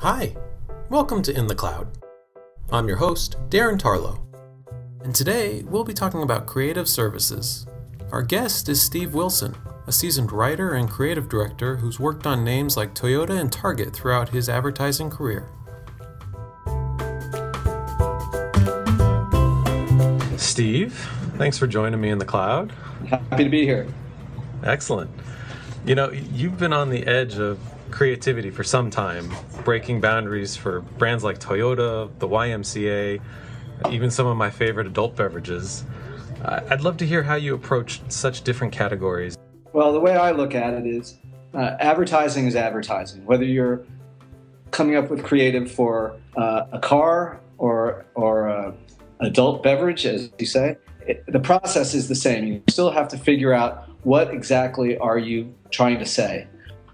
Hi, welcome to In the Cloud. I'm your host, Darren Tarlow, and today we'll be talking about creative services. Our guest is Steve Wilson, a seasoned writer and creative director who's worked on names like Toyota and Target throughout his advertising career. Steve, thanks for joining me in the cloud. Happy to be here. Excellent. You know, you've been on the edge of creativity for some time, breaking boundaries for brands like Toyota, the YMCA, even some of my favorite adult beverages. I'd love to hear how you approach such different categories. Well, the way I look at it is advertising is advertising. Whether you're coming up with creative for a car or adult beverage, as you say, the process is the same. You still have to figure out what exactly are you trying to say.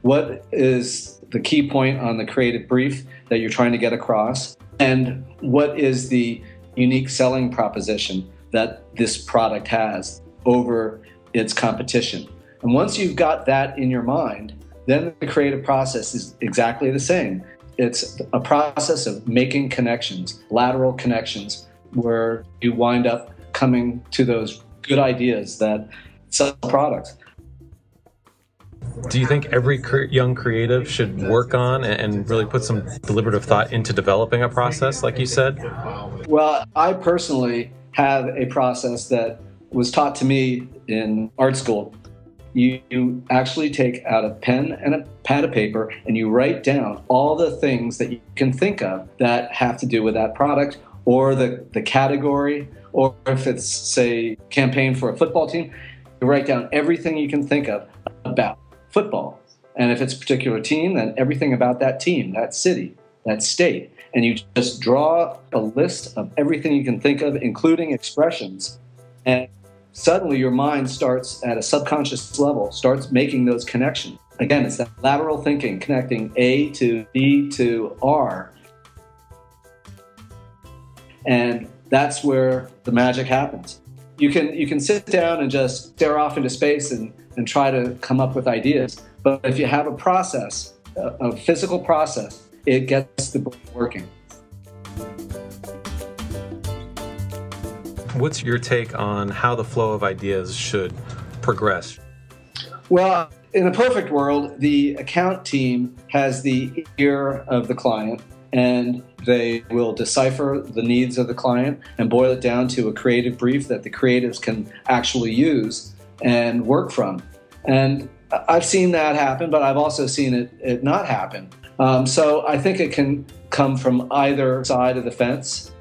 What is the key point on the creative brief that you're trying to get across? And what is the unique selling proposition that this product has over its competition? And once you've got that in your mind, then the creative process is exactly the same. It's a process of making connections, lateral connections, where you wind up coming to those good ideas that sell products. Do you think every young creative should work on and really put some deliberative thought into developing a process, like you said? Well, I personally have a process that was taught to me in art school. You actually take out a pen and a pad of paper and you write down all the things that you can think of that have to do with that product or the category, or if it's, say, campaign for a football team, you write down everything you can think of about football. And if it's a particular team, then everything about that team, that city, that state. And you just draw a list of everything you can think of, including expressions. And suddenly your mind starts at a subconscious level, starts making those connections. Again, it's that lateral thinking, connecting A to B to R. And that's where the magic happens. You can sit down and just stare off into space and try to come up with ideas. But if you have a process, a physical process, it gets the brain working. What's your take on how the flow of ideas should progress? Well, in a perfect world, the account team has the ear of the client, and they will decipher the needs of the client and boil it down to a creative brief that the creatives can actually use and work from. And I've seen that happen, but I've also seen it not happen. So I think it can come from either side of the fence.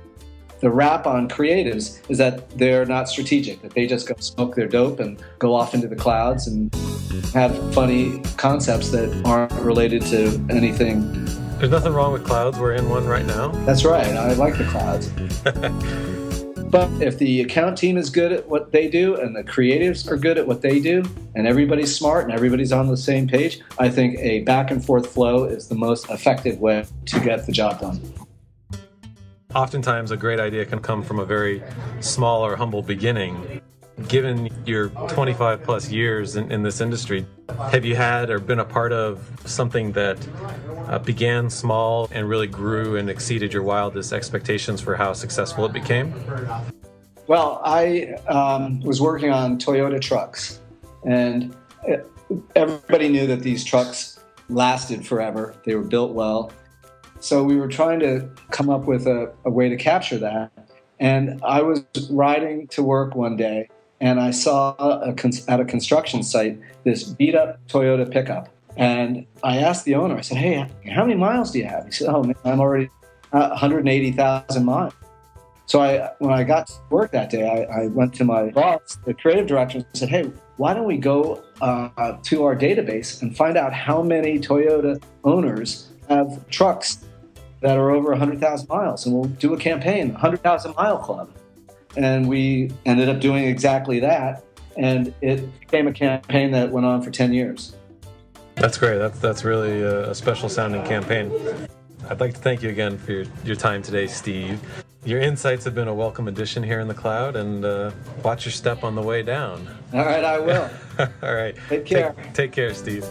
The rap on creatives is that they're not strategic, that they just go smoke their dope and go off into the clouds and have funny concepts that aren't related to anything. There's nothing wrong with clouds. We're in one right now. That's right. I like the clouds. But if the account team is good at what they do and the creatives are good at what they do and everybody's smart and everybody's on the same page, I think a back and forth flow is the most effective way to get the job done. Oftentimes a great idea can come from a very small or humble beginning. Given your 25 plus years in this industry, have you had or been a part of something that began small and really grew and exceeded your wildest expectations for how successful it became? Well, I was working on Toyota trucks, and everybody knew that these trucks lasted forever. They were built well. So we were trying to come up with a way to capture that. And I was riding to work one day, and I saw at a construction site this beat-up Toyota pickup. And I asked the owner, I said, hey, how many miles do you have? He said, oh, man, I'm already 180,000 miles. So when I got to work that day, I went to my boss, the creative director, and said, hey, why don't we go to our database and find out how many Toyota owners have trucks that are over 100,000 miles, and we'll do a campaign, 100,000 Mile Club. And we ended up doing exactly that, and it became a campaign that went on for 10 years. That's great. That's really a special sounding campaign. I'd like to thank you again for your time today, Steve. Your insights have been a welcome addition here in the cloud, and watch your step on the way down. All right, I will. All right. Take care. Take care, Steve.